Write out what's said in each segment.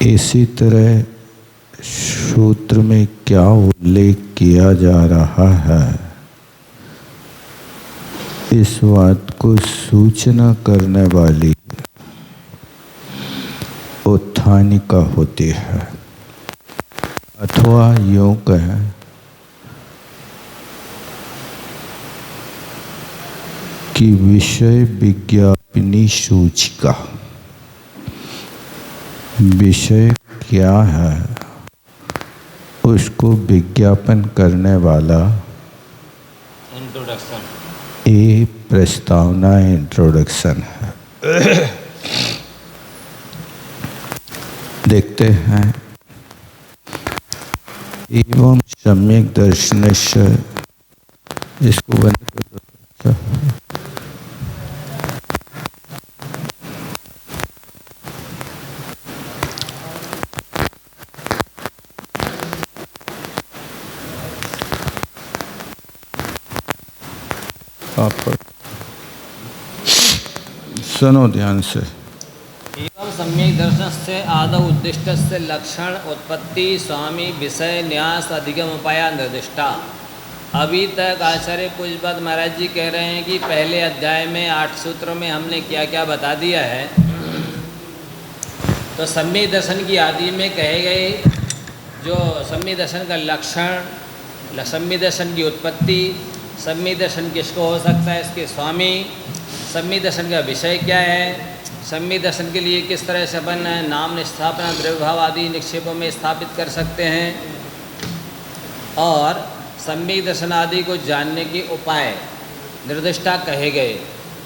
इसी तरह सूत्र में क्या उल्लेख किया जा रहा है, इस बात को सूचना करने वाली उत्थानिका होती है, अथवा यूं कहें कि विषय विज्ञापनी सूचिका। विषय क्या है उसको विज्ञापन करने वाला इंट्रोडक्शन, ये प्रस्तावना इंट्रोडक्शन है। देखते हैं। एवं सम्यक दर्शनस्य, इसको बंद कर दो। सुनो ध्यान से। एवं सम्यक दर्शन से आदौ उद्दिष्ट से लक्षण उत्पत्ति स्वामी विषय न्यास अधिगम उपाया निर्दिष्टा। अभी तक आचार्य पूज्यपाद महाराज जी कह रहे हैं कि पहले अध्याय में 8 सूत्रों में हमने क्या क्या बता दिया है। तो सम्यक दर्शन की आदि में कहे गए जो सम्यक दर्शन का लक्षण, सम्यक दर्शन की उत्पत्ति, सम्यक दर्शन किसको हो सकता है, इसके स्वामी, सम्यक दर्शन का विषय क्या है, सम्यक दर्शन के लिए किस तरह से अपन नाम स्थापना द्रव्यभाव आदि निक्षेपों में स्थापित कर सकते हैं, और सम्यक दर्शन आदि को जानने के उपाय निर्दिष्टा कहे गए।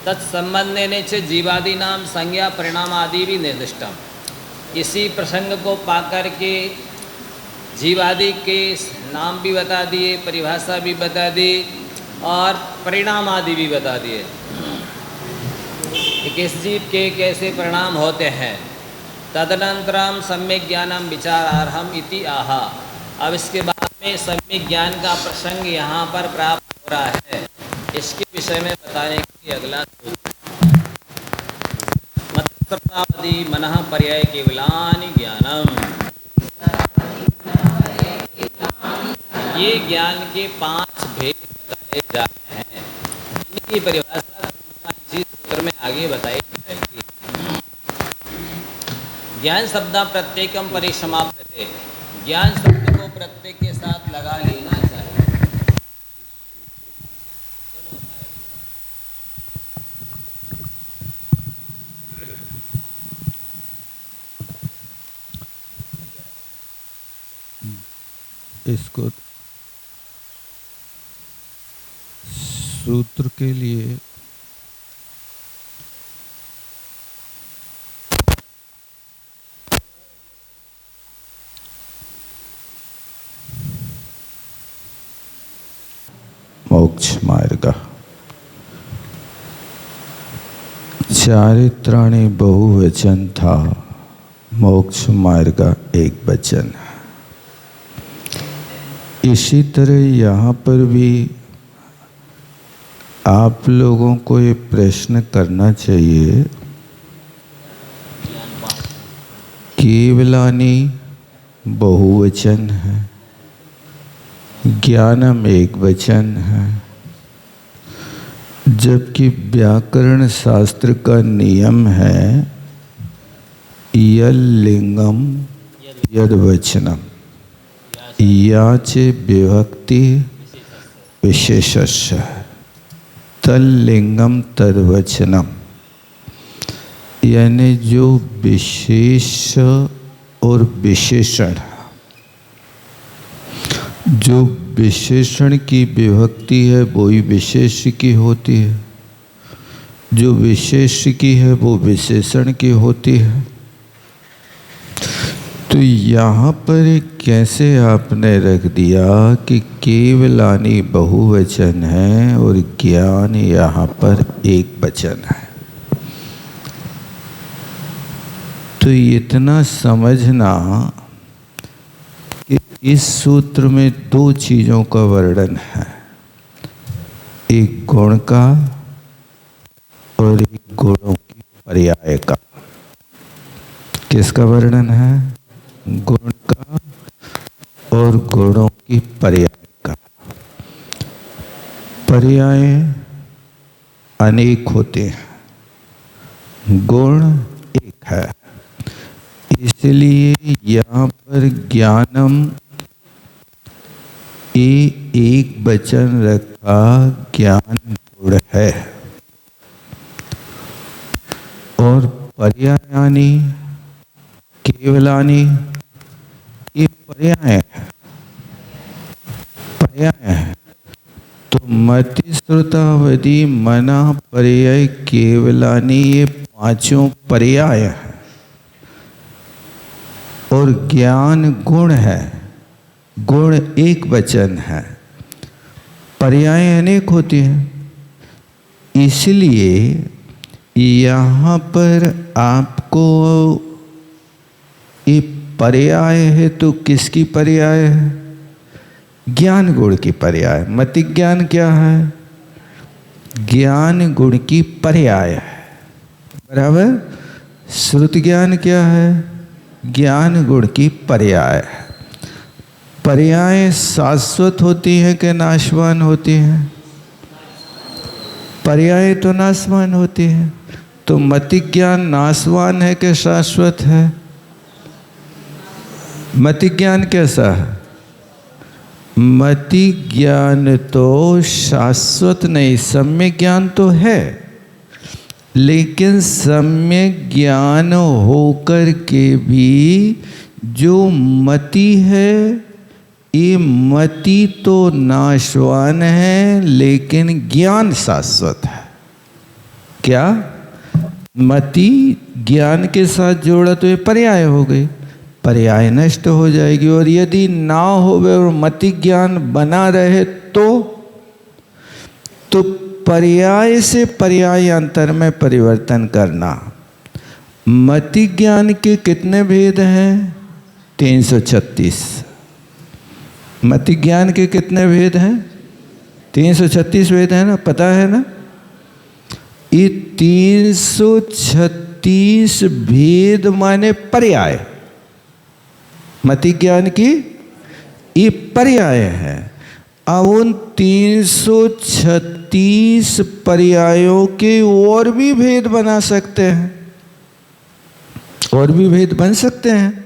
तत्संबंधेन च जीवादि नाम संज्ञा परिणाम आदि भी निर्दिष्टम। इसी प्रसंग को पाकर के जीवादि के नाम भी बता दिए, परिभाषा भी बता दी और परिणाम आदि भी बता दिए कि किस जीव के कैसे परिणाम होते हैं। तदनंतरम सम्यक ज्ञानम विचारार्हम इति आहा। अब इसके बाद में सम्यक ज्ञान का प्रसंग यहाँ पर प्राप्त हो रहा है। इसके विषय में बताने के लिए अगला मतप्रतावधि मनः पर्याय केवलानि ज्ञानम। ये ज्ञान के 5 भेद बताए जा रहे हैं। इनकी परिभाषा इसी सूत्र में आगे बताई जाएगी। ज्ञान शब्द प्रत्येकम परिसमाप्यते। ज्ञान शब्द को प्रत्येक के साथ लगा लेना चाहिए। इसको सूत्र के लिए मोक्ष मार्ग। चारित्राणि बहुवचन था, मोक्ष मार्ग एक वचन है। इसी तरह यहाँ पर भी आप लोगों को ये प्रश्न करना चाहिए, केवलानि बहुवचन है, ज्ञानम एक वचन है, जबकि व्याकरण शास्त्र का नियम है यल लिंगम यद वचनम याचे विभक्ति विशेषस्य तल्लिंगम तद्वचनम। यानी जो विशेष और विशेषण, जो विशेषण की विभक्ति है वो ही विशेष की होती है, जो विशेष की है वो विशेषण की होती है। तो यहाँ पर कैसे आपने रख दिया कि केवलानि बहुवचन है और ज्ञान यहाँ पर एक वचन है। तो इतना समझना कि इस सूत्र में 2 चीज़ों का वर्णन है, एक गुण का और एक गुणों की पर्याय का। किसका वर्णन है? गुण का और गुणों की पर्याय का। पर्याय अनेक होते हैं, गुण एक है। इसलिए यहाँ पर ज्ञानम एक वचन रखा, ज्ञान गुण है। और पर्यायानी केवलानी ये पर्याय है, पर्याय है। तो मति श्रुतावधि मना पर्याय केवलानी ये पांचों पर्याय है। और ज्ञान गुण है, गुण एक वचन है, पर्याय अनेक होती हैं। इसलिए यहाँ पर आपको ये पर्याय है तो किसकी पर्याय है? ज्ञान गुण की पर्याय। मति ज्ञान क्या है? ज्ञान गुण की पर्याय है, बराबर। श्रुति ज्ञान क्या है? ज्ञान गुण की पर्याय है। पर्याय शाश्वत होती है कि नाशवान होती है? पर्याय तो नाशवान होती है। तो मति ज्ञान नाशवान है कि शाश्वत है? मति ज्ञान कैसा है? मति ज्ञान तो शाश्वत नहीं, सम्यक ज्ञान तो है, लेकिन सम्यक ज्ञान होकर के भी जो मति है, ये मति तो नाशवान है लेकिन ज्ञान शाश्वत है। क्या? मति ज्ञान के साथ जोड़ा तो ये पर्याय हो गई, पर्याय नष्ट हो जाएगी। और यदि ना होवे और मति ज्ञान बना रहे तो पर्याय से पर्याय अंतर में परिवर्तन करना। मति ज्ञान के कितने भेद हैं? 336। मति ज्ञान के कितने भेद हैं? 336 भेद है ना, पता है ना? ये 336 भेद माने पर्याय। मति ज्ञान की ये पर्याय है। अब उन 336 पर्यायों के और भी भेद बना सकते हैं, और भी भेद बन सकते हैं।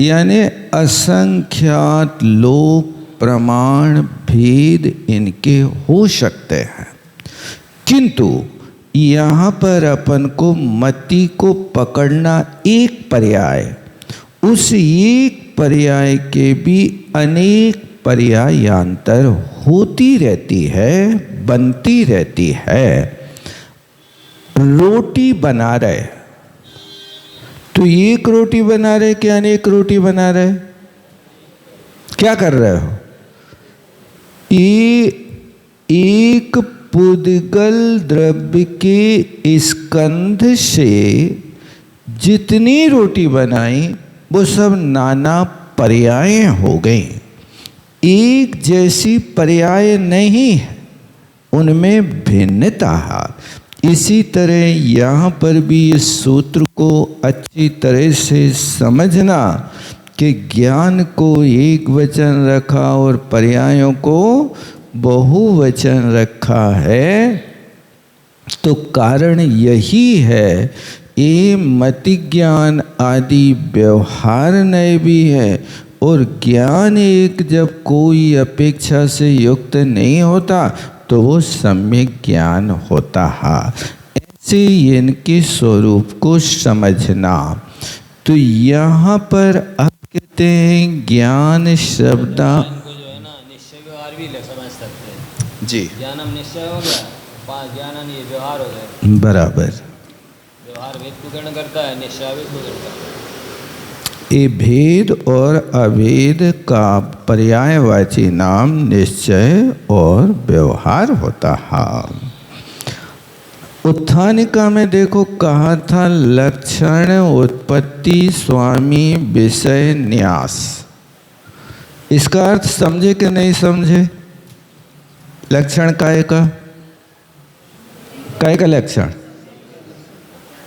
यानी असंख्यात लोक प्रमाण भेद इनके हो सकते हैं। किंतु यहाँ पर अपन को मति को पकड़ना एक पर्याय, उस एक पर्याय के भी अनेक पर्यायांतर होती रहती है, बनती रहती है। रोटी बना रहे तो एक रोटी बना रहे कि अनेक रोटी बना रहे? क्या कर रहे हो? ये एक पुद्गल द्रव्य के स्कंध से जितनी रोटी बनाई वो सब नाना पर्याय हो गई, एक जैसी पर्याय नहीं है, उनमें भिन्नता है। इसी तरह यहाँ पर भी इस सूत्र को अच्छी तरह से समझना कि ज्ञान को एक वचन रखा और पर्यायों को बहुवचन रखा है, तो कारण यही है। ये मति ज्ञान आदि व्यवहार नए भी है, और ज्ञान एक जब कोई अपेक्षा से युक्त नहीं होता तो वो सम्यक ज्ञान होता है। ऐसे इनके स्वरूप को समझना। तो यहाँ पर अब कहते हैं ज्ञान शब्द को जो है ना निश्चय व्यवहार भी समझ सकते हैं जी। ज्ञानम निश्चय हो गया, ज्ञान ये व्यवहार हो गया, बराबर। व्यवहार भेद को ग्रहण करता है, निश्चय भेद को ग्रहण करता है। ये भेद और अभेद का पर्यायवाची नाम निश्चय और व्यवहार होता है। उत्थानिका में देखो कहा था लक्षण उत्पत्ति स्वामी विषय न्यास। इसका अर्थ समझे कि नहीं समझे? लक्षण काय का लक्षण?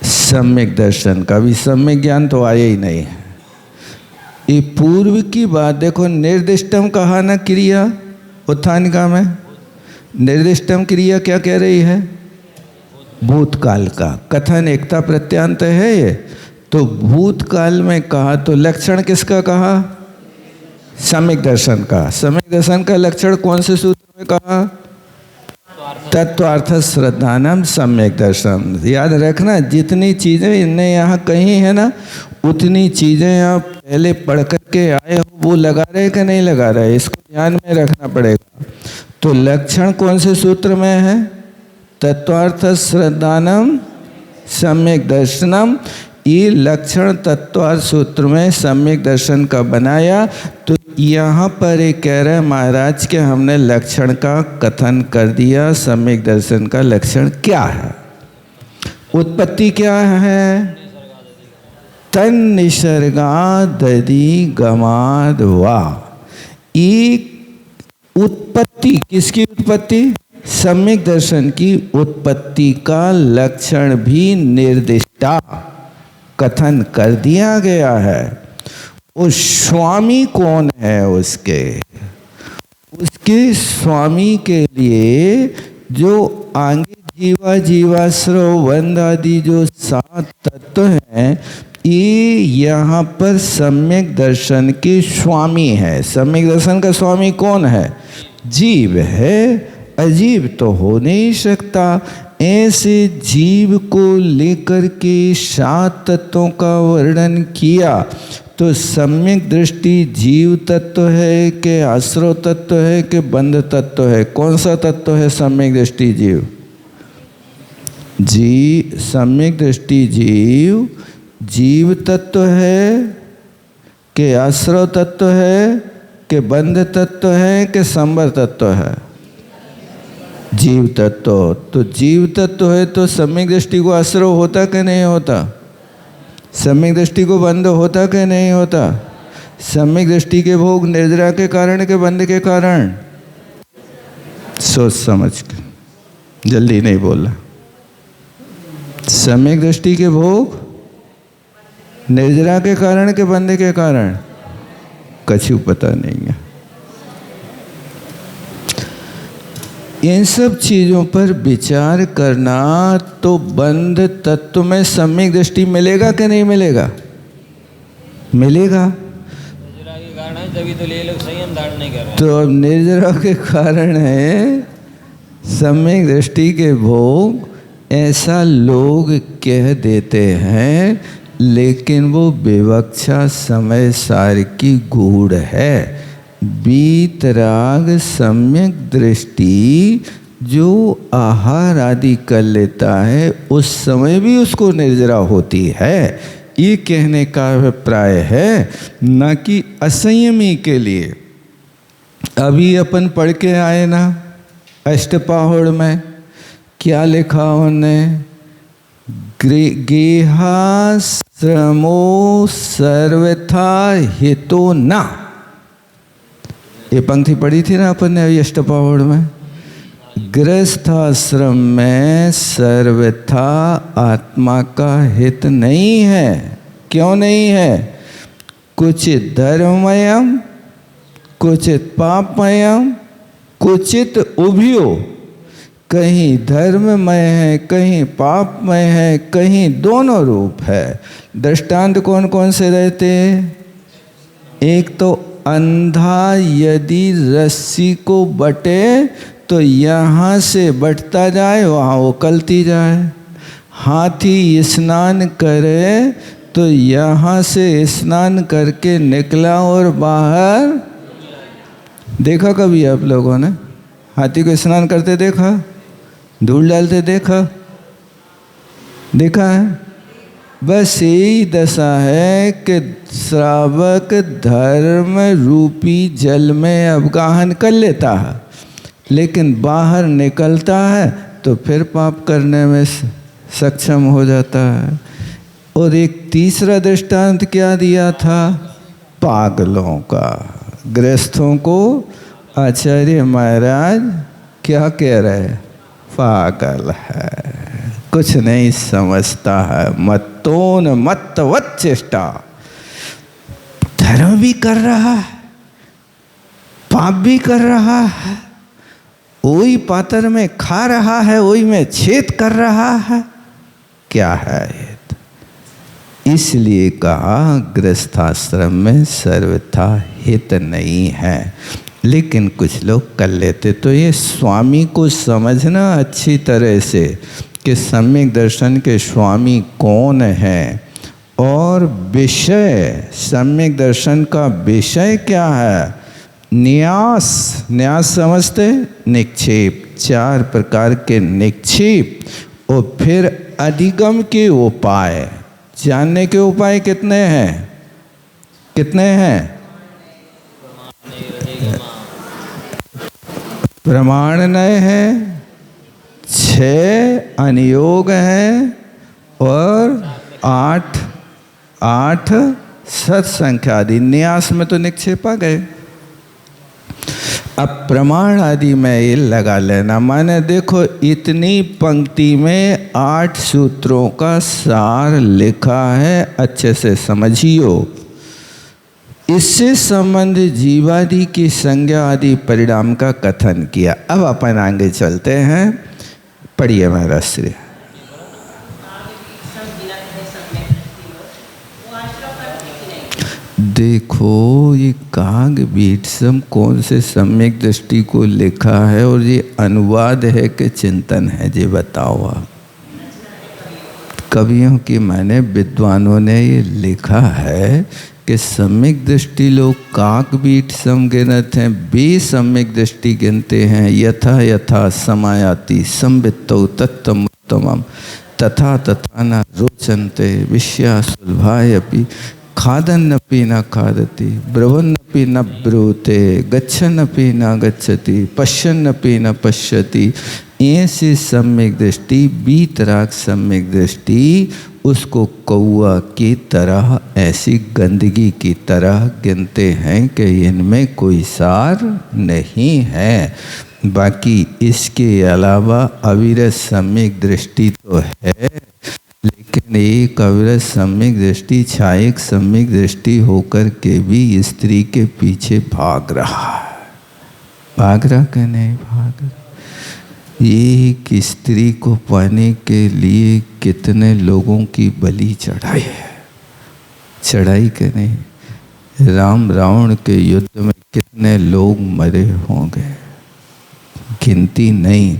सम्यक दर्शन का। भी सम्यक ज्ञान तो आया ही नहीं है। ये पूर्व की बात देखो, निर्दिष्टम कहा ना क्रिया उत्थानिका में, निर्दिष्टम क्रिया क्या कह रही है? भूतकाल का कथन एकता प्रत्यांत है ये। तो भूतकाल में कहा तो लक्षण किसका कहा? सम्यक दर्शन का। सम्यक दर्शन का लक्षण कौन से सूत्र में कहा? तत्वार्थ श्रद्धानम सम्यक दर्शन। याद रखना, जितनी चीज़ें इनने यहाँ कही है ना, उतनी चीज़ें आप पहले पढ़ करके आए हो, वो लगा रहे कि नहीं लगा रहे, इसको ध्यान में रखना पड़ेगा। तो लक्षण कौन से सूत्र में है? तत्वार्थ श्रद्धानम सम्यक दर्शनम। ये लक्षण तत्वार्थ सूत्र में सम्यक दर्शन का बनाया। तो यहाँ पर ये कह रहे हैं महाराज के हमने लक्षण का कथन कर दिया। सम्यक दर्शन का लक्षण क्या है? उत्पत्ति क्या है? तन निसर्गादि गमाद वा। ये उत्पत्ति किसकी उत्पत्ति? सम्यक दर्शन की उत्पत्ति का लक्षण भी निर्दिष्टा कथन कर दिया गया है। उस स्वामी कौन है? उसके स्वामी के लिए जो आगे जीवा जीवाश्रव बंध आदि जो 7 तत्व हैं, ये यहाँ पर सम्यक दर्शन के स्वामी है। सम्यक दर्शन का स्वामी कौन है? जीव है। अजीव तो हो नहीं सकता। ऐसे जीव को लेकर के 7 तत्वों का वर्णन किया। तो सम्यक दृष्टि जीव तत्व है कि आश्रव तत्व है कि बंध तत्व है? कौन सा तत्व है सम्यक दृष्टि जीव? सम्यक दृष्टि जीव तत्व है कि आश्रव तत्व है कि बंध तत्व है कि संबर तत्व है? जीव तत्व। तो जीव तत्व है तो सम्यक दृष्टि को आश्रव होता कि नहीं होता? सम्यक दृष्टि को बंध होता कि नहीं होता? सम्यक दृष्टि के भोग निर्जरा के कारण के बंध के कारण? सोच समझ के, जल्दी नहीं बोलना। सम्यक दृष्टि के भोग निर्जरा के कारण के बंध के कारण? कछु पता नहीं है। इन सब चीज़ों पर विचार करना तो बंध तत्व में सम्यक दृष्टि मिलेगा कि नहीं मिलेगा? मिलेगा। निर्जरा के कारण है, तभी तो ये लोग संयम धारण नहीं कर रहे। तो अब निर्जरा के कारण है सम्यक दृष्टि के भोग, ऐसा लोग कह देते हैं, लेकिन वो विवक्षा समय सार की गूढ़ है। वीतराग सम्यक दृष्टि जो आहार आदि कर लेता है, उस समय भी उसको निर्जरा होती है, ये कहने का अभिप्राय है, न कि असंयमी के लिए। अभी अपन पढ़ के आए ना अष्टपाहुड़ में, क्या लिखा उन्होंने? गेहा श्रमो सर्वथा हितो न। ये पंक्ति पढ़ी थी ना अपन ने अभी अष्टपाहुड़ में। गृहस्थाश्रम में सर्वथा आत्मा का हित नहीं है। क्यों नहीं है? कुचित धर्ममयम, कुचित पापमयम, कुचित उभयो। कहीं धर्ममय है, कहीं पापमय है, कहीं दोनों रूप है। दृष्टांत कौन कौन से रहते? एक तो अंधा यदि रस्सी को बटे तो यहाँ से बटता जाए, वहाँ उकलती जाए। हाथी स्नान करे तो यहाँ से स्नान करके निकला और बाहर। देखा कभी आप लोगों ने हाथी को स्नान करते देखा? धूल डालते देखा है? बस यही दशा है कि श्रावक धर्म रूपी जल में अवगाहन कर लेता है, लेकिन बाहर निकलता है तो फिर पाप करने में सक्षम हो जाता है। और एक तीसरा दृष्टांत क्या दिया था? पागलों का। गृहस्थों को आचार्य महाराज क्या कह रहे हैं? पागल है, कुछ नहीं समझता है। मत्तोन मत्तवत चेष्टा। धर्म भी कर रहा है, पाप भी कर रहा है, वही पात्र में खा रहा है, वही में छेद कर रहा है, क्या है ये? इसलिए कहा गृहस्थाश्रम में सर्वथा हित नहीं है। लेकिन कुछ लोग कर लेते। तो ये स्वामी को समझना अच्छी तरह से कि सम्यक दर्शन के स्वामी कौन है और विषय, सम्यक दर्शन का विषय क्या है। न्यास, न्यास समझते, निक्षेप, 4 प्रकार के निक्षेप। और फिर अधिगम के उपाय, जानने के उपाय कितने हैं, कितने हैं? प्रमाण नय है, 6 अनुयोग हैं और 8 सत्संख्या आदि। न्यास में तो निक्षेप आ गए। अब प्रमाण आदि में ये लगा लेना। माने देखो, इतनी पंक्ति में 8 सूत्रों का सार लिखा है, अच्छे से समझियो। इससे संबंध जीवादि की संज्ञा आदि परिणाम का कथन किया। अब अपन आगे चलते हैं, पढ़िए महाराज श्री। देखो ये काग बीटसम कौन से सम्यक दृष्टि को लिखा है और ये अनुवाद है कि चिंतन है, ये बताओ आप। कवियों की माने विद्वानों ने ये लिखा है कि सम्यक दृष्टि लोग काक बीट सम गिनत हैं, बेसम्यक दृष्टि गिनते हैं। यथा यथा समायाति संवित्तौ तत्तम उत्तमम तथा तथा न रोचन्ते विषया सुलभायपि खादन्नपि न खादति ब्रुवन्नपि न ब्रूते गच्छन्नपि न गच्छति पश्यन्नपि न पश्यति। ऐसी सम्यक दृष्टि, बीतराग सम्यक दृष्टि, उसको कौआ की तरह, ऐसी गंदगी की तरह गिनते हैं कि इनमें कोई सार नहीं है। बाकी इसके अलावा अविरत सम्यक दृष्टि तो है, लेकिन एक अविरत सम्यक दृष्टि छायक सम्यक दृष्टि होकर के भी स्त्री के पीछे भाग रहा है। भाग रहा कि नहीं भाग रहा? एक स्त्री को पाने के लिए कितने लोगों की बलि चढ़ाई है, चढ़ाई के नहीं? राम रावण के युद्ध में कितने लोग मरे होंगे, गिनती नहीं।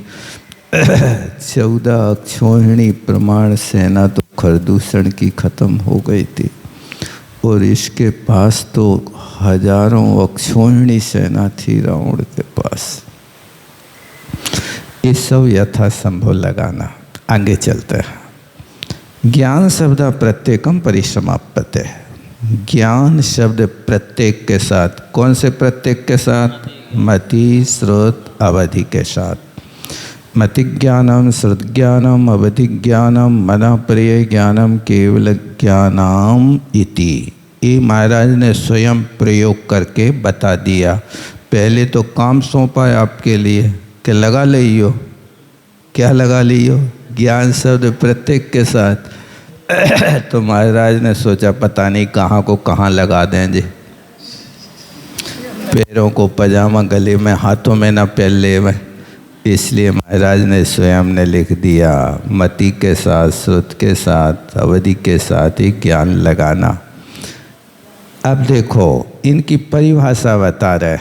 14 अक्षौहिणी प्रमाण सेना तो खरदूषण की खत्म हो गई थी, और इसके पास तो हजारों अक्षौहिणी सेना थी रावण के पास। ये सब यथासंभव लगाना। आगे चलते हैं। ज्ञान शब्द प्रत्येकम परिसमाप्यते है। ज्ञान शब्द प्रत्येक के साथ, कौन से प्रत्येक के साथ? मति, श्रुत, अवधि के साथ। मति ज्ञानम, श्रुत ज्ञानम, अवधि ज्ञानम, मना प्रिय ज्ञानम, केवल ज्ञानम इति। ये महाराज ने स्वयं प्रयोग करके बता दिया। पहले तो काम सौंपा है आपके लिए कि लगा लियो। क्या लगा लियो? ज्ञान शब्द प्रत्येक के साथ। तो महाराज ने सोचा पता नहीं कहाँ को कहाँ लगा दें जी। पैरों को पजामा, गले में, हाथों में ना पहन ले में। इसलिए महाराज ने स्वयं ने लिख दिया, मति के साथ, श्रुत के साथ, अवधि के साथ ही ज्ञान लगाना। अब देखो इनकी परिभाषा बता रहे।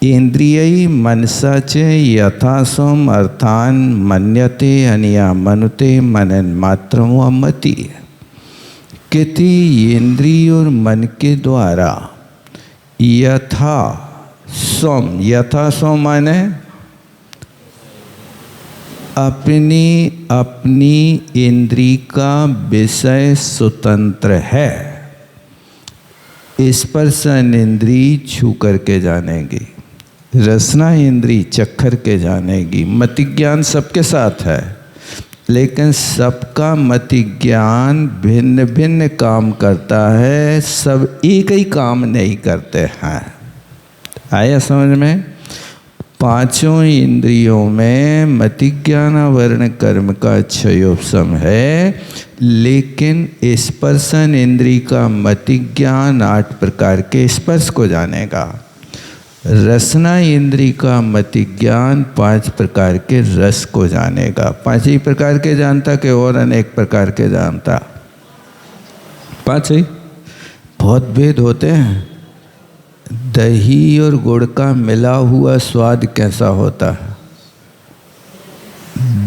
इंद्रिय मनसा च यथासम अर्थान मन्यते अनिया मनुते मनन मात्रम व मति। किति इंद्रिय और मन के द्वारा यथा सम, यथा सम माने अपनी अपनी इंद्री का विषय स्वतंत्र है। स्पर्शन इंद्री छू करके जानेगी, रसना इंद्री चक्कर के जानेगी। मति ज्ञान सबके साथ है, लेकिन सबका मति ज्ञान भिन्न भिन्न काम करता है, सब एक ही काम नहीं करते हैं। आया समझ में? पांचों इंद्रियों में मति ज्ञान वर्ण कर्म का क्षयोपशम है, लेकिन स्पर्शन इंद्री का मति ज्ञान 8 प्रकार के स्पर्श को जानेगा। रसना इंद्री का मति ज्ञान 5 प्रकार के रस को जानेगा। 5 ही प्रकार के जानता कि और अनेक प्रकार के जानता? 5 ही। बहुत भेद होते हैं। दही और गुड़ का मिला हुआ स्वाद कैसा होता है?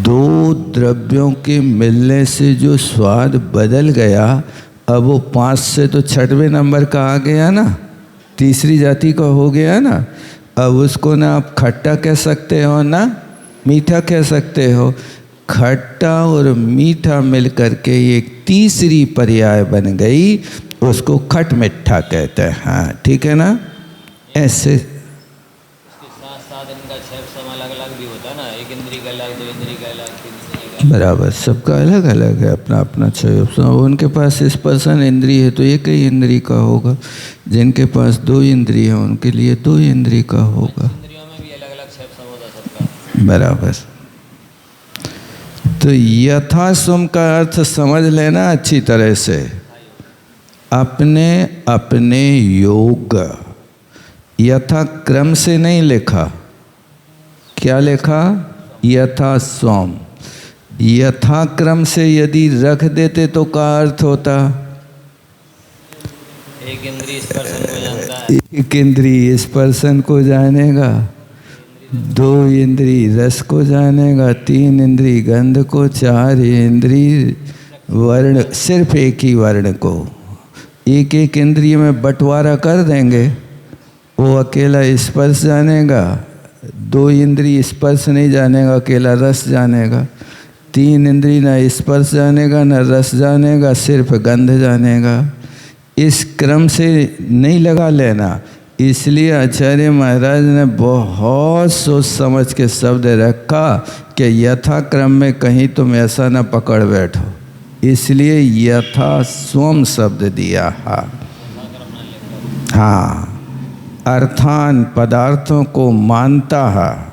2 द्रव्यों के मिलने से जो स्वाद बदल गया, अब वो 5 से तो 6वें नंबर का आ गया ना, तीसरी जाति का हो गया ना। अब उसको ना आप खट्टा कह सकते हो ना मीठा कह सकते हो। खट्टा और मीठा मिल करके एक तीसरी पर्याय बन गई, उसको खट मिठा कहते हैं। हाँ ठीक है ना। ऐसे इसके साथ साथ इनका क्षयोपशम अलग अलग भी होता है ना, एक इंद्री का अलग, 2 इंद्री का अलग, 3 इंद्री का बराबर, सबका अलग अलग है अपना अपना क्षयोपशम। उनके पास स्पर्शन इंद्री है तो एक ही इंद्री का होगा, जिनके पास 2 इंद्री है उनके लिए 2 इंद्री का होगा। इंद्रियों में भी अलग अलग क्षयोपशम होता है सबका। बराबर। तो यथा सुम का अर्थ समझ लेना अच्छी तरह से। अपने अपने योग, यथा क्रम से नहीं लिखा। क्या लिखा? यथा स्वम। यथा क्रम से यदि रख देते तो क्या अर्थ होता? एक इंद्री स्पर्शन को जानता है, एक इंद्री स्पर्शन को जानेगा, 2 इंद्री रस को जानेगा, 3 इंद्री गंध को, 4 इंद्री वर्ण, सिर्फ एक ही वर्ण को। एक एक इंद्रिय में बंटवारा कर देंगे, वो अकेला स्पर्श जानेगा। 2 इंद्री स्पर्श नहीं जानेगा, अकेला रस जानेगा। 3 इंद्री न स्पर्श जानेगा न रस जानेगा, सिर्फ गंध जानेगा। इस क्रम से नहीं लगा लेना। इसलिए आचार्य महाराज ने बहुत सोच समझ के शब्द रखा कि यथा क्रम में कहीं तुम ऐसा न पकड़ बैठो, इसलिए यथा स्वम शब्द दिया। हाँ, अर्थान पदार्थों को मानता है।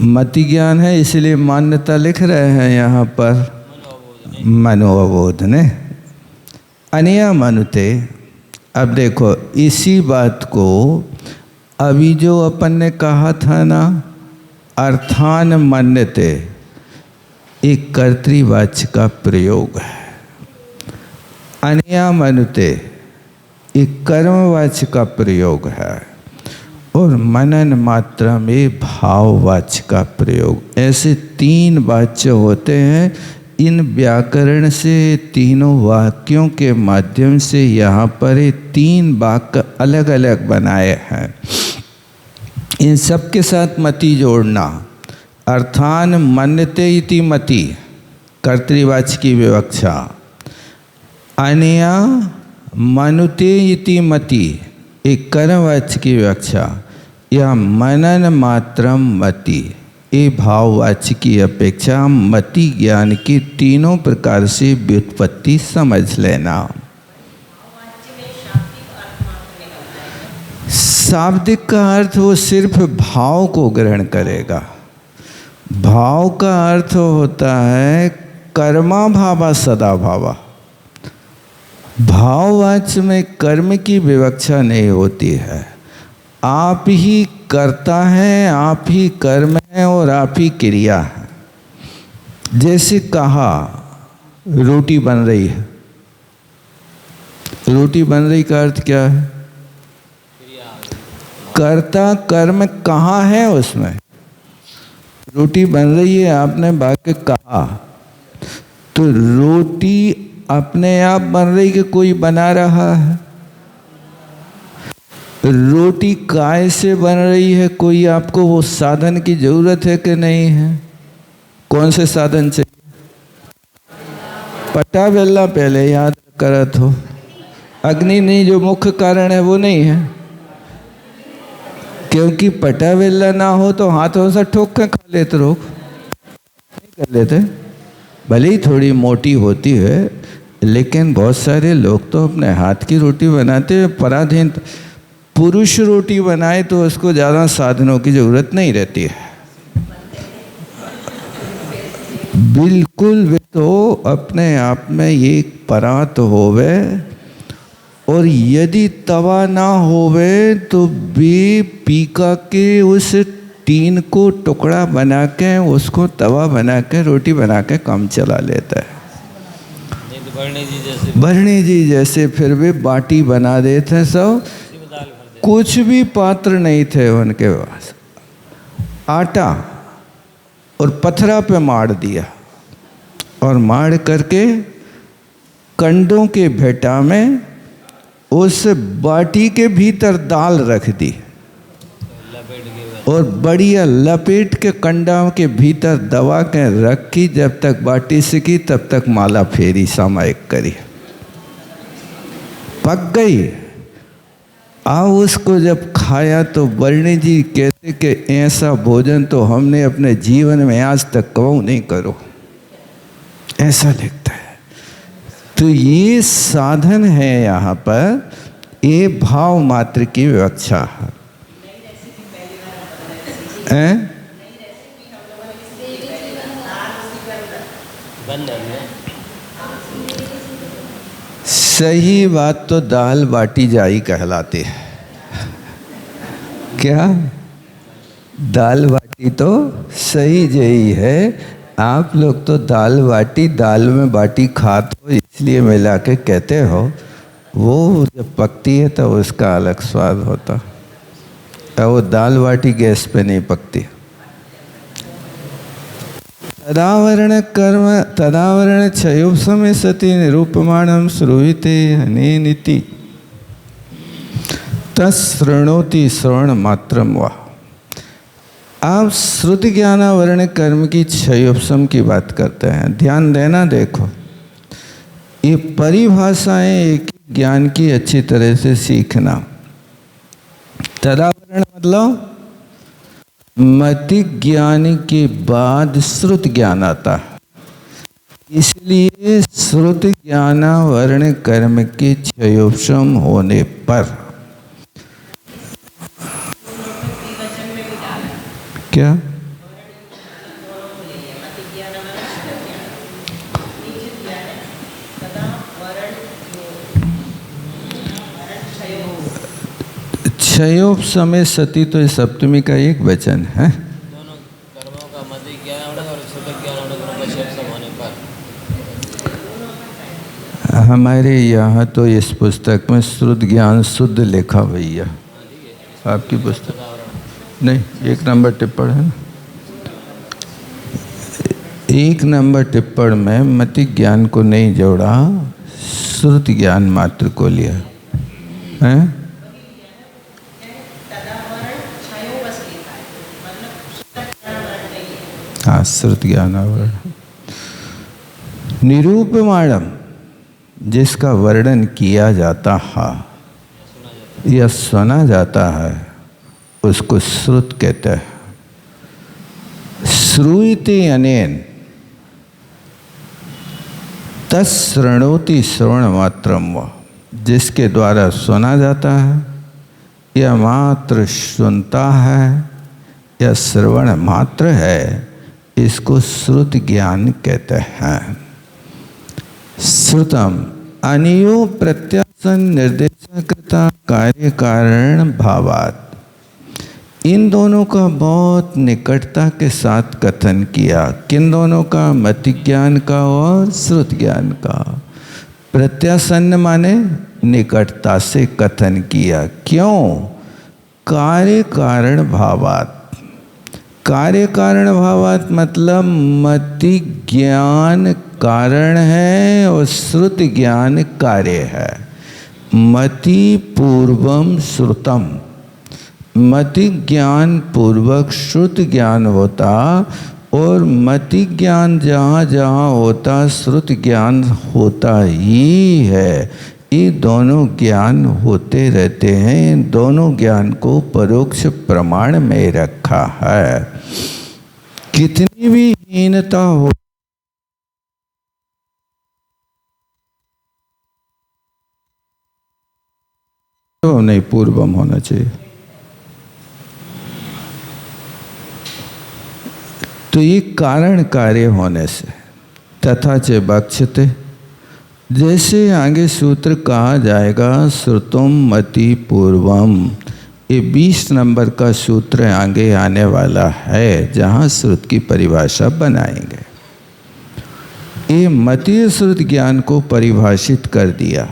मति ज्ञान है इसलिए मान्यता लिख रहे हैं यहाँ पर, मनोअबोध ने अनिया मनुते। अब देखो इसी बात को अभी जो अपन ने कहा था ना, अर्थान मन्यते, एक कर्तृवाच्य का प्रयोग है। अनिया मनुते एक कर्मवाच्य का प्रयोग है, और मनन मात्रा में भाववाच्य का प्रयोग। ऐसे 3 वाच्य होते हैं। इन व्याकरण से तीनों वाक्यों के माध्यम से यहाँ पर 3 वाक्य अलग अलग बनाए हैं। इन सब के साथ मति जोड़ना। अर्थान मन्यते इति मति, कर्तृवाच्य की विवक्षा। अनया मनुते इति मति, एक कर्मवाच्य की विवक्षा। या मनन मात्रम मति, ये भाववाच्य की अपेक्षा मति ज्ञान की तीनों प्रकार से व्युत्पत्ति समझ लेना। शाब्दिक का अर्थ वो सिर्फ भाव को ग्रहण करेगा। भाव का अर्थ होता है कर्मा भावा सदा भावा। भाववाच्य में कर्म की विवक्षा नहीं होती है। आप ही कर्ता हैं, आप ही कर्म है और आप ही क्रिया है। जैसे कहा रोटी बन रही है, रोटी बन रही का अर्थ क्या है? कर्ता कर्म कहाँ है उसमें? रोटी बन रही है, आपने वाक्य कहा, तो रोटी अपने आप बन रही कि कोई बना रहा है? रोटी काय से बन रही है? कोई आपको वो साधन की जरूरत है कि नहीं है? कौन से साधन चाहिए? पटा बेला पहले याद करत हो। अग्नि नहीं, जो मुख्य कारण है वो नहीं है, क्योंकि पटा बेला ना हो तो हाथों से ठोक के खा लेते लोग, नहीं कर लेते। भले ही थोड़ी मोटी होती है, लेकिन बहुत सारे लोग तो अपने हाथ की रोटी बनाते हुए पराधीन। पुरुष रोटी बनाए तो उसको ज़्यादा साधनों की ज़रूरत नहीं रहती है। बिल्कुल वे तो अपने आप में एक परात होवे, और यदि तवा ना होवे तो बे पीका के उस टीन को टुकड़ा बना के उसको तवा बना के रोटी बना के काम चला लेता है। भरणी जी जैसे फिर भी बाटी बना देते हैं सब, कुछ भी पात्र नहीं थे उनके पास, आटा और पथरा पे मार दिया और मार करके कंडों के भेटा में उस बाटी के भीतर दाल रख दी और बढ़िया लपेट के कंडा के भीतर दबा के रखी। जब तक बाटी सीखी तब तक माला फेरी सामायिक करी, पक गई। अब उसको जब खाया तो वर्णी जी कहते कि ऐसा भोजन तो हमने अपने जीवन में आज तक कभी नहीं करो, ऐसा लगता है। तो ये साधन है, यहाँ पर ये भाव मात्र की विवक्षा है। सही बात तो दाल बाटी जाई कहलाती है। क्या दाल बाटी तो सही जही है। आप लोग तो दाल बाटी दाल में बाटी खाते हो इसलिए मिला के कहते हो, वो जब पकती है तो उसका अलग स्वाद होता है। वो दाल बाटी गैस पे नहीं पकती। तदावरण कर्म तदावरण क्षयोपशमे सति निरूपमाणं श्रूयते अनेनिति तत्शृणोति श्रवण मात्रम वा। आप श्रुति ज्ञानावरण कर्म की क्षयोपशम की बात करते हैं। ध्यान देना, देखो ये परिभाषाएं एक ज्ञान की अच्छी तरह से सीखना। तदावरण मतलब मति ज्ञान के बाद श्रुत ज्ञान आता है, इसलिए श्रुत ज्ञानावरण कर्म के क्षयोपशम होने पर क्या क्षयोपशमे सती तो इस सप्तमी का एक वचन है। दोनों कर्मों का मति ज्ञान और श्रुत ज्ञान का क्षयोपशम होने पर। हमारे यहाँ तो इस पुस्तक में श्रुत ज्ञान शुद्ध लिखा भैया, आपकी पुस्तक नहीं, 1 नंबर टिप्पण है ना, 1 नंबर टिप्पण में मति ज्ञान को नहीं जोड़ा, श्रुत ज्ञान मात्र को लिया है। हाँ, श्रुत ज्ञानावरण निरूपमाणम, जिसका वर्णन किया जाता है या सुना जाता है उसको श्रुत कहते हैं। श्रूयते अनेन तत्शृणोति श्रवण मात्रम वा, जिसके द्वारा सुना जाता है या मात्र सुनता है या श्रवण मात्र है, इसको श्रुत ज्ञान कहते हैं। श्रुतम अनियो प्रत्यासन निर्देशकता कार्य कारण भावात्, इन दोनों का बहुत निकटता के साथ कथन किया। किन दोनों का? मति ज्ञान का और श्रुत ज्ञान का। प्रत्यासन्न माने निकटता से कथन किया। क्यों? कार्य कारण भावात्। कार्य कारण भावात् मतलब मति ज्ञान कारण है और श्रुत ज्ञान कार्य है। मति पूर्वम श्रुतम, मति ज्ञान पूर्वक श्रुत ज्ञान होता, और मति ज्ञान जहाँ जहाँ होता श्रुत ज्ञान होता ही है। ये दोनों ज्ञान होते रहते हैं। इन दोनों ज्ञान को परोक्ष प्रमाण में रखा है। कितनी भी हीनता हो, नहीं, पूर्वम होना चाहिए। तो ये कारण कार्य होने से तथा च बक्षते, जैसे आगे सूत्र कहा जाएगा श्रुतुम मति पूर्वम, ये 20 नंबर का सूत्र आगे आने वाला है जहाँ श्रुत की परिभाषा बनाएंगे। ये मतीय श्रुत ज्ञान को परिभाषित कर दिया।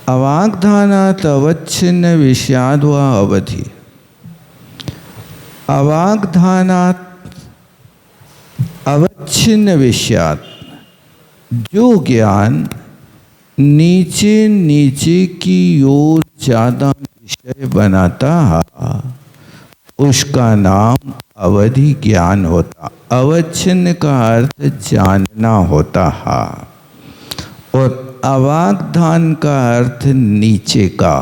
अवाग्धानात् अवच्छिन्न विषयाद् वा अवधि, अवाग्धानात् अवच्छिन्न विषयात्, जो ज्ञान नीचे नीचे की ओर ज़्यादा विषय बनाता है उसका नाम अवधि ज्ञान होता। अवच्छिन्न का अर्थ जानना होता है और अवाग्धान का अर्थ नीचे का,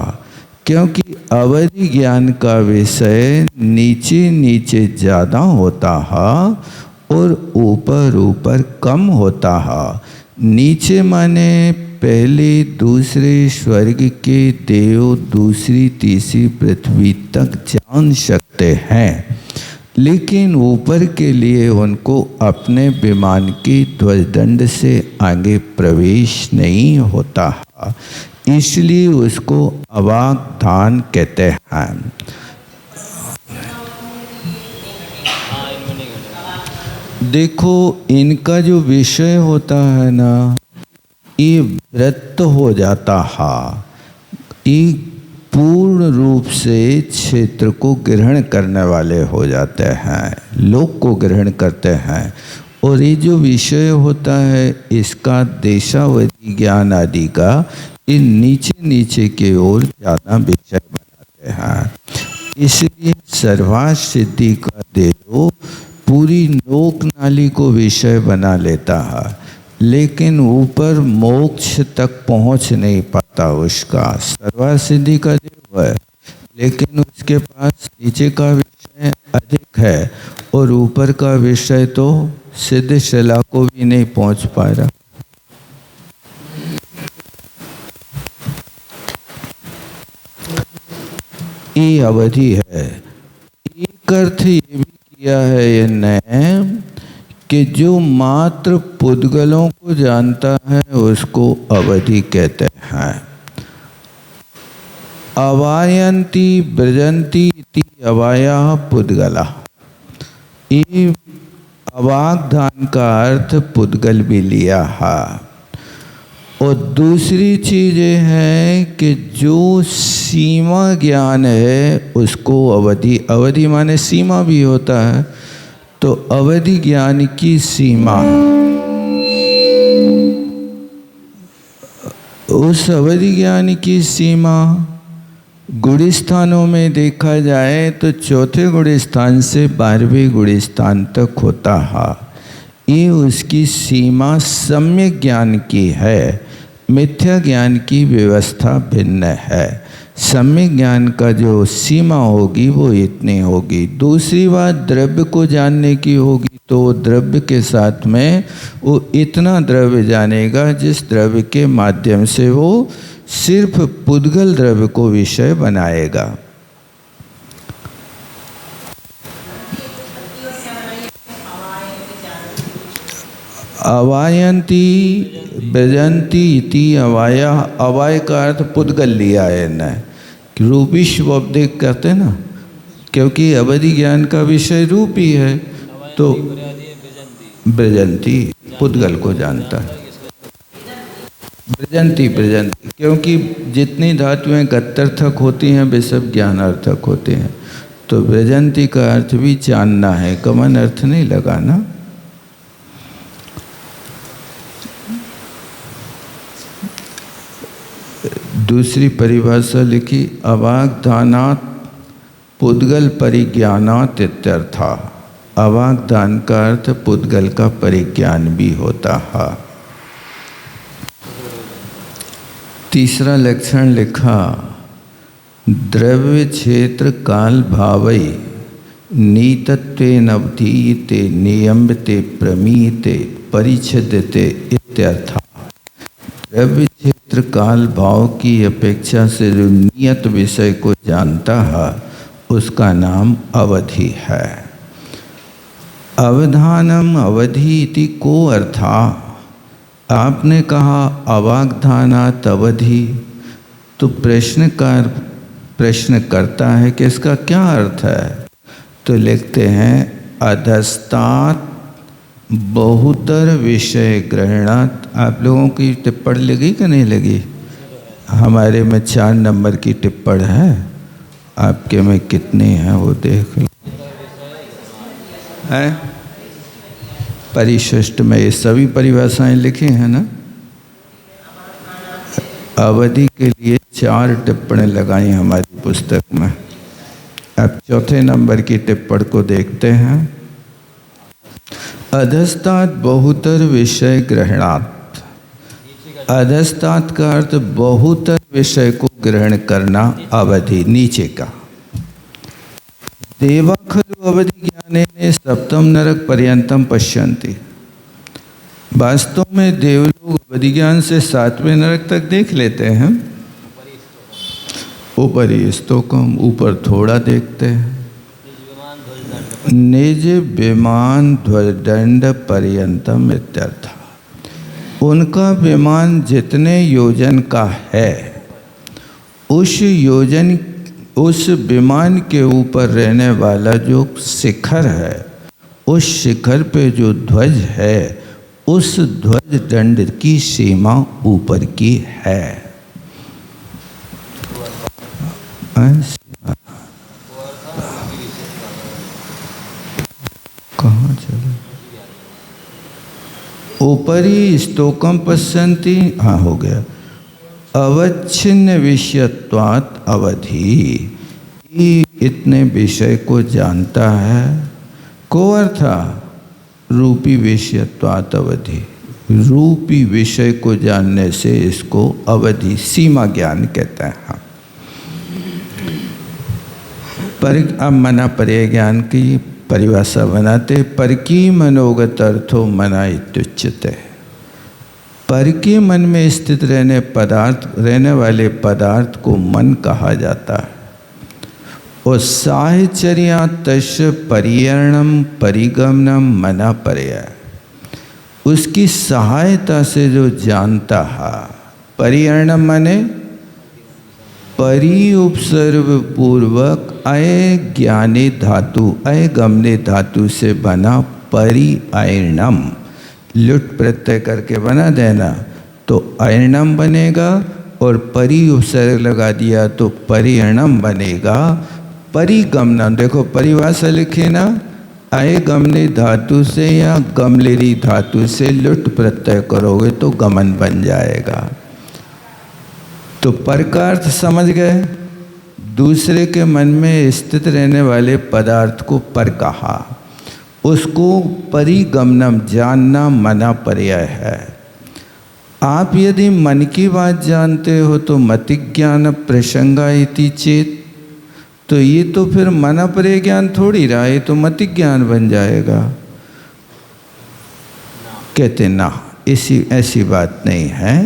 क्योंकि अवधि ज्ञान का विषय नीचे नीचे ज़्यादा होता है और ऊपर ऊपर कम होता है। नीचे माने पहले दूसरे स्वर्ग के देव दूसरी तीसरी पृथ्वी तक जान सकते हैं, लेकिन ऊपर के लिए उनको अपने विमान की ध्वजदंड से आगे प्रवेश नहीं होता है, इसलिए उसको अवाग्धान कहते हैं। देखो इनका जो विषय होता है ना, ये वृत्त हो जाता है, ये पूर्ण रूप से क्षेत्र को ग्रहण करने वाले हो जाते हैं, लोक को ग्रहण करते हैं। और ये जो विषय होता है इसका देशावधि ज्ञान आदि का, ये नीचे नीचे की ओर ज़्यादा विषय बनाते हैं। इसलिए सर्वार्थ सिद्धि का देव पूरी लोक नाली को विषय बना लेता है, लेकिन ऊपर मोक्ष तक पहुंच नहीं पाता। उसका सर्वार्थ सिद्धि का देव है, लेकिन उसके पास नीचे का विषय अधिक है और ऊपर का विषय तो सिद्ध शिला को भी नहीं पहुंच पा रहा। ये अवधि है। एक अर्थ ये भी किया है इन्होंने कि जो मात्र पुद्गलों को जानता है उसको अवधि कहते हैं। अवायंती ब्रजंती इति अवाया पुद्गला, ये अवाग्धान का अर्थ पुद्गल भी लिया है। और दूसरी चीज़ ये है कि जो सीमा ज्ञान है उसको अवधि, अवधि माने सीमा भी होता है, तो अवधि ज्ञान की सीमा, उस अवधि ज्ञान की सीमा गुण स्थानों में देखा जाए तो चौथे गुण स्थान से 12वें गुण स्थान तक होता है। ये उसकी सीमा सम्यक ज्ञान की है, मिथ्या ज्ञान की व्यवस्था भिन्न है। सम्यक ज्ञान का जो सीमा होगी वो इतनी होगी। दूसरी बात द्रव्य को जानने की होगी, तो द्रव्य के साथ में वो इतना द्रव्य जानेगा जिस द्रव्य के माध्यम से वो सिर्फ पुद्गल द्रव्य को विषय बनाएगा। अवायंती ब्रजंती इति अवाया, अवाय का अर्थ पुद्गल लिया है न, रूपी शब्दिक कहते हैं ना, क्योंकि अवधि ज्ञान का विषय रूप ही है, तो ब्रजंती पुद्गल को जानता है। ब्रजंती ब्रजंती, क्योंकि जितनी धातुएं गत्यर्थक होती हैं वे सब ज्ञानार्थक होते हैं, तो ब्रजंती का अर्थ भी जानना है, गमन अर्थ नहीं लगाना। दूसरी परिभाषा लिखी, अवाग्धानात् पुद्गल परिज्ञानात् इत्यर्था। अवाग्धान का अर्थ पुद्गल का परिज्ञान भी होता है। तीसरा लक्षण लिखा, द्रव्य क्षेत्र काल भावई नीतत्वेन अवधीयते नियम्यते प्रमीयते परिच्छेद्यते इत्यर्था। द्रव्य क्षेत्र काल भाव की अपेक्षा से जो नियत विषय को जानता है उसका नाम अवधि है। अवधानम अवधि इति को अर्था। आपने कहा अवाग्धानात् अवधि, तो प्रश्नकार प्रश्न करता है कि इसका क्या अर्थ है। तो लिखते हैं अधस्तात् बहुतर विषय ग्रहणात्। आप लोगों की टिप्पणी लगी कि नहीं लगी? हमारे में 4 नंबर की टिप्पणी है, आपके में कितनी है वो देख लो। है परिशिष्ट में ये सभी परिभाषाएं लिखी हैं ना। अवधि के लिए 4 टिप्पणी लगाई हमारी पुस्तक में। अब चौथे नंबर की टिप्पणी को देखते हैं। अधस्तात् बहुतर विषय ग्रहणात्। अधस्तात् का अर्थ बहुतर विषय को ग्रहण करना। अवधि नीचे का। देवा खलु अवधि ज्ञाने सप्तम नरक पर्यंतम पश्यन्ति। वास्तव में देवलोग अवधि ज्ञान से 7वें नरक तक देख लेते हैं। ऊपरी स्तोकम, ऊपर थोड़ा देखते हैं। निज विमान ध्वजदंड पर्यंतम इत्यर्थ। उनका विमान जितने योजन का है उस विमान के ऊपर रहने वाला जो शिखर है, उस शिखर पे जो ध्वज है, उस ध्वज दंड की सीमा ऊपर की है। कहाँ चले? ऊपरी स्तोकम पश्यन्ति। हाँ हो गया। अवच्छिन्न विषयत्वात् अवधि। इतने विषय को जानता है। को अर्था रूपी विषयत्वात् अवधि। रूपी विषय को जानने से इसको अवधि सीमा ज्ञान कहते हैं। पर अब मना पर्याय ज्ञान की परिभाषा बनाते। पर की मनोगत अर्थो मना इत्युच्यते। पर के मन में स्थित रहने वाले पदार्थ को मन कहा जाता है। और साहचर्या तस्य परियरणम परिगमनम मना पर्याय। उसकी सहायता से जो जानता है। परियरणम माने परि उपसर्ग पूर्वक अय ज्ञाने धातु, अय गमने धातु से बना परिअयणम। लुट प्रत्यय करके बना देना तो अयणम बनेगा, और परि उपसर्ग लगा दिया तो परिअणम बनेगा। परिगमनम, देखो परिभाषा लिखे ना, अय गमने धातु से या गमलेरी धातु से लुट प्रत्यय करोगे तो गमन बन जाएगा। तो पर का अर्थ समझ गए। दूसरे के मन में स्थित रहने वाले पदार्थ को पर कहा, उसको परिगमनम जानना मना पर्याय है। आप यदि मन की बात जानते हो तो मतिज्ञान प्रसंगा इति चेत, तो ये तो फिर मना पर्याय ज्ञान थोड़ी रहा, ये तो मतिज्ञान बन जाएगा। कहते ना, ऐसी बात नहीं है।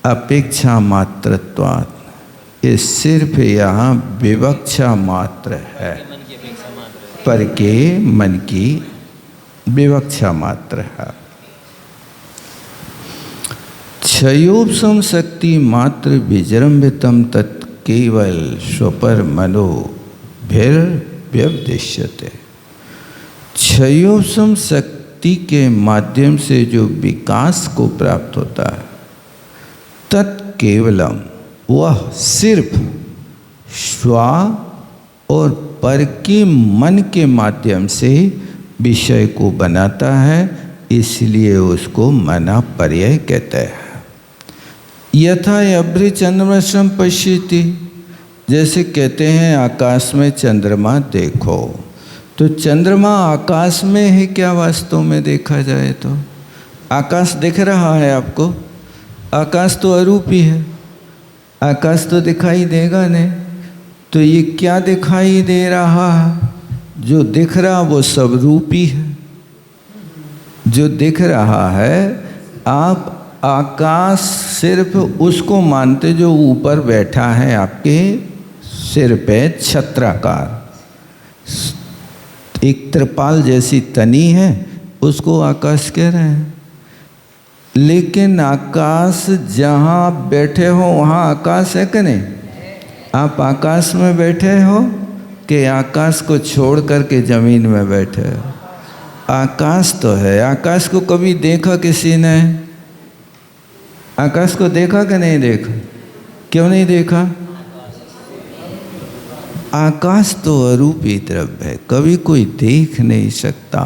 अपेक्षा मात्रत्वात्, ये सिर्फ यहाँ विवक्षा मात्र है। पर के मन की विवक्षा मात्र है। क्षयोपम शक्ति मात्र विजृंभितम तत् केवल स्वपर मनो भीर व्यवदिश्यते। क्षयोपम शक्ति के माध्यम से जो विकास को प्राप्त होता है, तत् केवलम, वह सिर्फ स्वा और पर के मन के माध्यम से विषय को बनाता है, इसलिए उसको मना पर्याय कहते हैं। यथा अभ्र चंद्रमश्रम पश्यति, जैसे कहते हैं आकाश में चंद्रमा देखो, तो चंद्रमा आकाश में है क्या? वास्तव में देखा जाए तो आकाश दिख रहा है आपको? आकाश तो अरूप ही है, आकाश तो दिखाई देगा नहीं। तो ये क्या दिखाई दे रहा है? जो दिख रहा वो सब रूपी है। जो दिख रहा है, आप आकाश सिर्फ उसको मानते जो ऊपर बैठा है आपके सिर पे छत्राकार, एक त्रिपाल जैसी तनी है, उसको आकाश कह रहे हैं। लेकिन आकाश जहाँ आप बैठे हो वहाँ आकाश है कि नहीं? आप आकाश में बैठे हो कि आकाश को छोड़ करके ज़मीन में बैठे हो? आकाश तो है। आकाश को कभी देखा किसी ने? आकाश को देखा कि नहीं देखा? क्यों नहीं देखा? आकाश तो अरूपी द्रव्य है, कभी कोई देख नहीं सकता।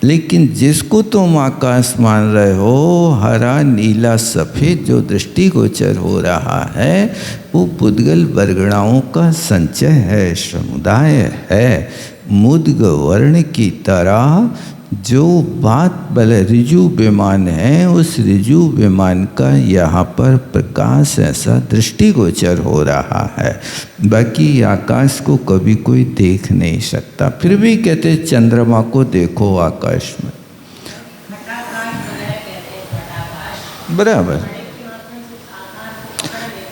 लेकिन जिसको तुम आकाश मान रहे हो, हरा नीला सफ़ेद जो दृष्टिगोचर हो रहा है, वो पुद्गल बरगड़ाओं का संचय है, समुदाय है। मुद्ग वर्ण की तरह जो बात बल ऋजु विमान है, उस ऋजु विमान का यहाँ पर प्रकाश ऐसा दृष्टिगोचर हो रहा है। बाकी आकाश को कभी कोई देख नहीं सकता। फिर भी कहते चंद्रमा को देखो आकाश में, बराबर।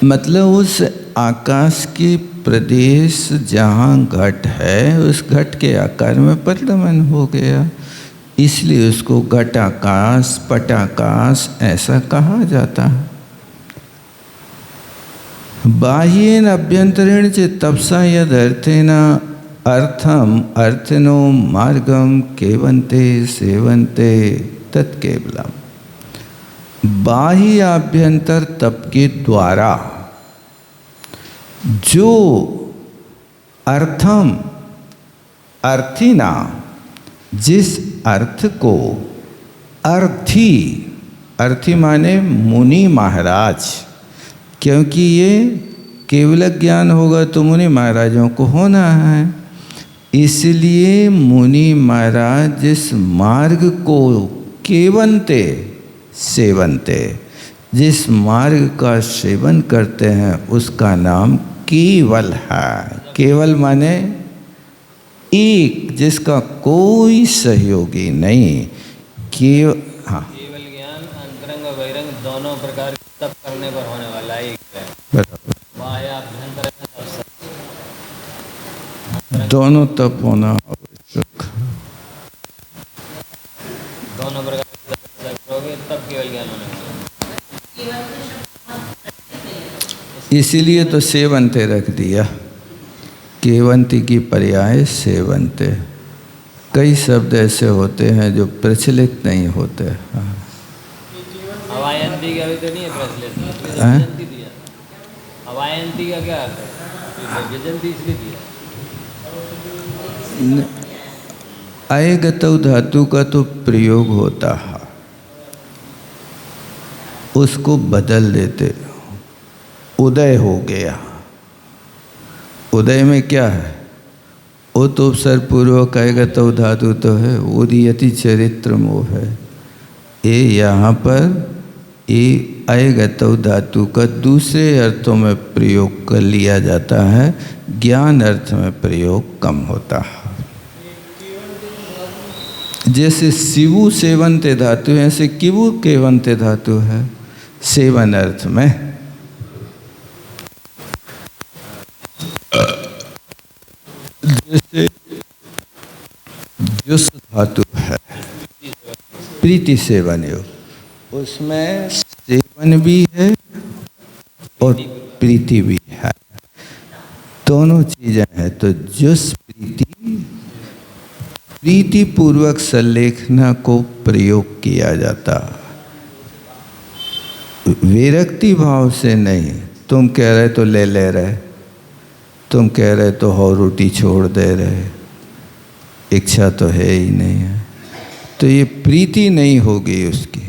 मतलब उस आकाश की प्रदेश जहाँ घट है, उस घट के आकार में परिणमन हो गया, इसलिए उसको घटाकाश पटाकाश ऐसा कहा जाता है। बाह्येन अभ्यंतरेण च तपसा यद अर्थेन अर्थम अर्थिनो मार्गम केवंते सेवंते तत्केवलम। बाह्य आभ्यंतर तप के द्वारा जो अर्थम अर्थिना, जिस अर्थ को अर्थी माने मुनि महाराज, क्योंकि ये केवल ज्ञान होगा तो मुनि महाराजों को होना है, इसलिए मुनि महाराज जिस मार्ग को केवंते सेवंते, जिस मार्ग का सेवन करते हैं उसका नाम केवल है। केवल माने एक, जिसका कोई सहयोगी नहीं। हाँ, केवल ज्ञान अंतरंग बहिरंग दोनों प्रकार तप करने पर होने वाला एक है। बाह्य आभ्यंतर दोनों तप होना आवश्यक। दोनों प्रकार तप करोगे तब केवल ज्ञान होने वाला। इसीलिए तो सेवंते रख दिया, केवंती की पर्याय सेवंते। कई शब्द ऐसे होते हैं जो प्रचलित नहीं होते। अवायंती का भी तो नहीं है प्रचलित, अवायंती का क्या अर्थ है? व्यजंती इसलिए दिया। आयगतौ धातु का तो प्रयोग होता है, उसको बदल देते। उदय हो गया, उदय में क्या है? वो तो उपसर्ग पूर्वक आयगतौ धातु तो है, उदयति चरित्र मोह है। ये यहाँ पर ये आयगतौ धातु का दूसरे अर्थों में प्रयोग कर लिया जाता है, ज्ञान अर्थ में प्रयोग कम होता है। जैसे शिवु सेवंते धातु है, ऐसे किवु केवंते धातु है सेवन अर्थ में। जैसे जुस धातु है प्रीति सेवन योग, उसमें सेवन भी है और प्रीति भी है, दोनों चीजें हैं। तो जुस प्रीति पूर्वक संलेखना को प्रयोग किया जाता, विरक्ति भाव से नहीं। तुम कह रहे तो ले रहे, तुम कह रहे तो हो रोटी छोड़ दे रहे, इच्छा तो है ही नहीं है, तो ये प्रीति नहीं होगी उसकी,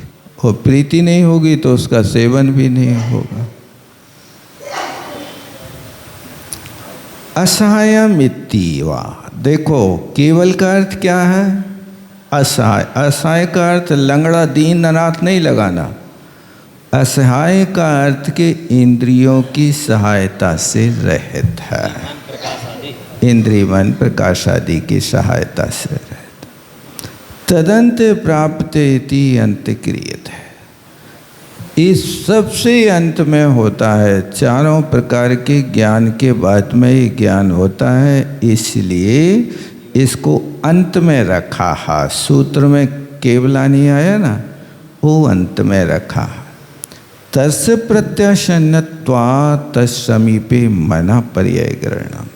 और प्रीति नहीं होगी तो उसका सेवन भी नहीं होगा। असहायमित्तीवा, देखो केवल का अर्थ क्या है? असहाय। असहाय का अर्थ लंगड़ा दीन अनाथ नहीं लगाना। असहाय का अर्थ के इंद्रियों की सहायता से रहित है, इंद्रिय मन प्रकाश आदि की सहायता से रहित। तदंत प्राप्त इति अंत क्रियत है। इस सबसे अंत में होता है। चारों प्रकार के ज्ञान के बाद में ही ज्ञान होता है, इसलिए इसको अंत में रखा है। सूत्र में केवलानी आया ना, वो अंत में रखा। तस्य प्रत्याशन्नत्वा तत्समीपे मना पर्याय ग्रहणम।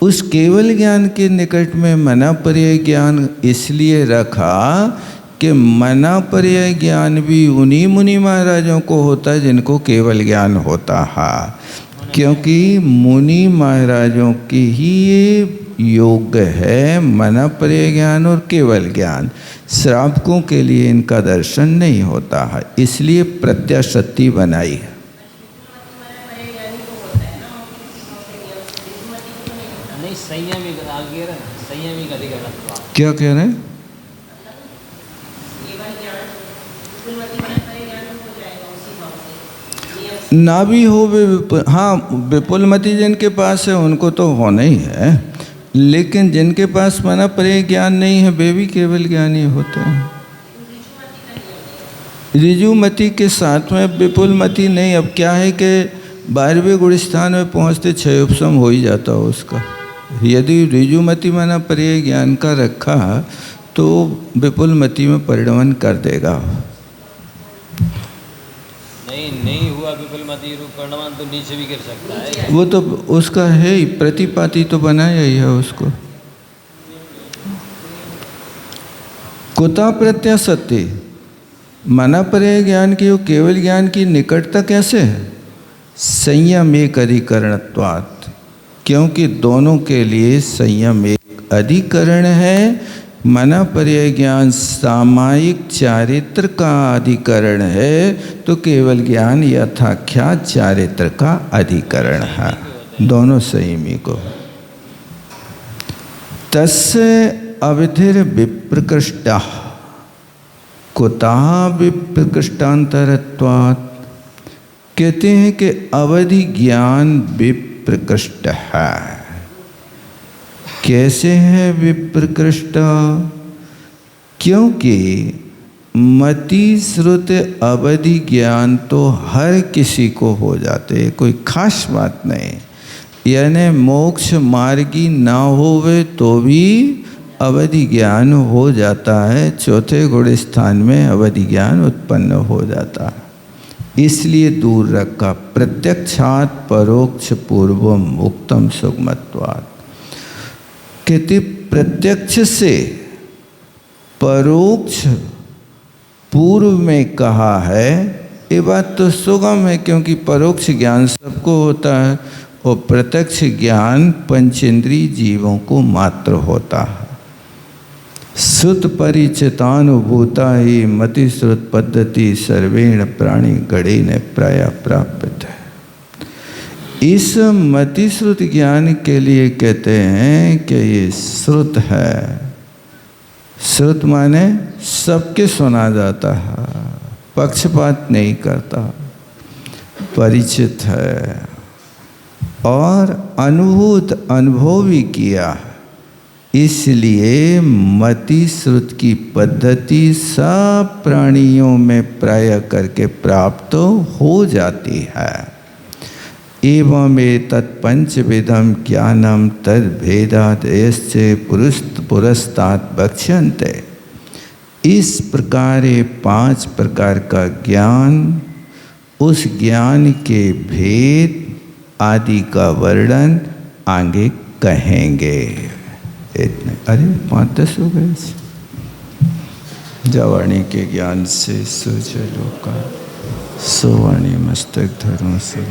उस केवल ज्ञान के निकट में मना पर्याय ज्ञान इसलिए रखा कि मना पर्याय ज्ञान भी उन्हीं मुनि महाराजों को होता है जिनको केवल ज्ञान होता है, क्योंकि मुनि महाराजों के ही ये योग्य है मना पर्याय ज्ञान और केवल ज्ञान। श्रावकों के लिए इनका दर्शन नहीं होता है, इसलिए प्रत्याशक्ति बनाई है। नहीं, संयमी आगे संयमी का अधिकरण। क्या कह रहे हैं? ना भी हो हाँ, विपुलमति जिनके पास है उनको तो होना ही है, लेकिन जिनके पास मना पर्याय ज्ञान नहीं है वे भी केवल ज्ञानी होते हैं। ऋजुमति के साथ में विपुलमति नहीं। अब क्या है कि 12वें गुण स्थान में पहुँचते 6 उपसम हो ही जाता हो उसका। यदि ऋजुमति मना पर्याय ज्ञान का रखा तो विपुलमति में परिणमन कर देगा। नहीं हुआ विपुलमति रूप परिणमन तो नीचे भी गिर सकता है। वो तो उसका है ही, प्रतिपाती तो बनाया ही है उसको। कुता प्रत्याशक्ति मना पर्याय ज्ञान की और केवल ज्ञान की निकटता कैसे है? संयम एक अधिकरणत्वात्, क्योंकि दोनों के लिए संयम एक अधिकरण है। मना पर्याय ज्ञान सामायिक चारित्र का अधिकरण है, तो केवल ज्ञान यथाख्यात चारित्र का अधिकरण है। दोनों संयमी को। तस्य अविधिर विप्रकृष्टा कुतः विप्रकृष्टांतरत्वात्। कहते हैं कि अवधि ज्ञान विप्रकृष्ट है। कैसे है विप्रकृष्ट? क्योंकि मति श्रुत अवधि ज्ञान तो हर किसी को हो जाते, कोई खास बात नहीं। यानी मोक्ष मार्गी ना होवे तो भी अवधि ज्ञान हो जाता है। चौथे गुण स्थान में अवधि ज्ञान उत्पन्न हो जाता है, इसलिए दूर रखा। प्रत्यक्षात परोक्ष पूर्वम उक्तम सुगमत्वात्। कहते प्रत्यक्ष से परोक्ष पूर्व में कहा है। ये बात तो सुगम है, क्योंकि परोक्ष ज्ञान सबको होता है और प्रत्यक्ष ज्ञान पंचेंद्रिय जीवों को मात्र होता है। श्रुत परिचितानुभूता ही मति श्रुत पद्धति सर्वेण प्राणी गणेन प्राय प्राप्त है। इस मति श्रुत ज्ञान के लिए कहते हैं कि ये श्रुत है। श्रुत माने सबके सुना जाता है, पक्षपात नहीं करता, परिचित है और अनुभव भी किया। इसलिए मति श्रुत की पद्धति सब प्राणियों में प्राय करके प्राप्त हो जाती है। एवं तत्पंचविधम ज्ञानम तद भेदात यस्य पुरस्तात् बक्ष्यन्ते। इस प्रकार 5 प्रकार का ज्ञान, उस ज्ञान के भेद आदि का वर्णन आगे कहेंगे। इतने, अरे 5-10 हो गए। जवाणी के ज्ञान से सूझ लोका, सोवाणी मस्तक धरो सब।